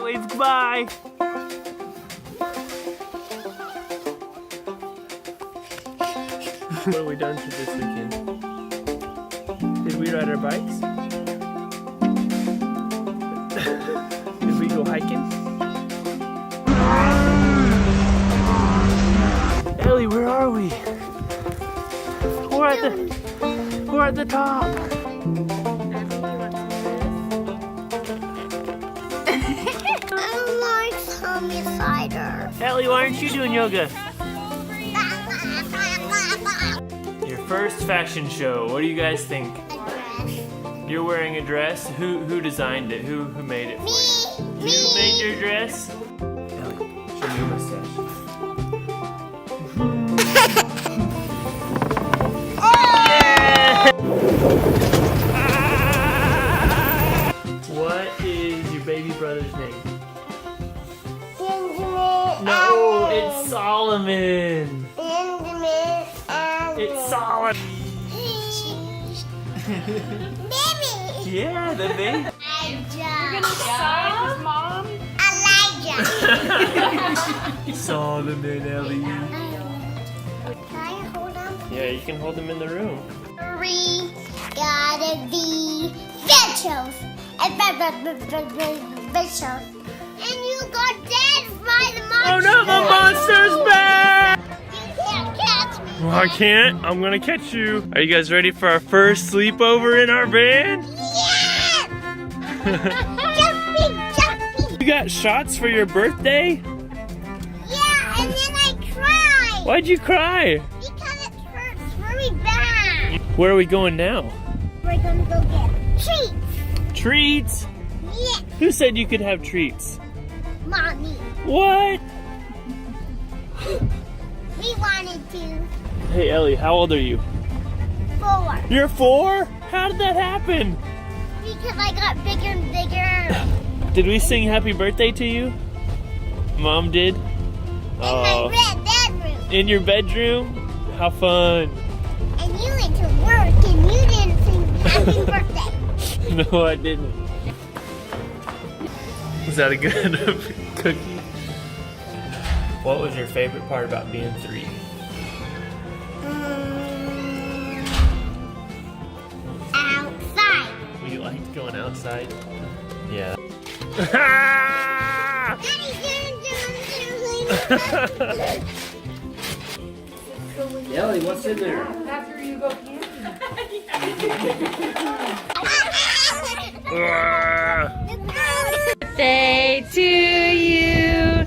Wave goodbye. What have we done for this weekend? Did we ride our bikes? Did we go hiking? Ellie, where are we? We're at the top. I like Tommy cider. Ellie, why aren't you doing yoga? Your first fashion show. What do you guys think? You're wearing a dress? Who designed it? Who made it for you? Me. You made your dress? Ellie, show me your mustache. What is your baby brother's name? Benjamin. No, it's Solomon. Benjamin. It's Solomon. Baby. Yeah, the baby. Elijah. Mom? Elijah. Solomon, Ellie. Can I hold him? Yeah, you can hold him in the room. We gotta be vegetables. And vegetables. And you got dead by the monster. Oh no, the monster's back! You can't catch me. Well, I can't. I'm gonna catch you. Are you guys ready for our first sleepover in our van? Yes! Jumping. You got shots for your birthday? Yeah, and then I cried. Why'd you cry? Because it hurts really bad. Where are we going now? We're gonna go get treats. Treats? Yeah, Who said you could have treats? Mommy. What? We wanted to. Hey Ellie, how old are you? 4. You're 4? How did that happen? Because I got bigger and bigger. Did we sing happy birthday to you? Mom did? In my red bedroom. In your bedroom? How fun. And you went to work and you didn't sing happy birthday. No, I didn't. Was that a good cookie? What was your favorite part about being 3? Outside. You liked going outside? Yeah. Ellie, what's in there? After you go camping. Birthday to you.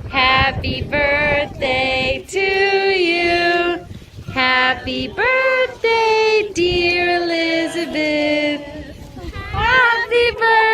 Happy birthday to you. Happy birthday, dear Elizabeth. Happy birthday.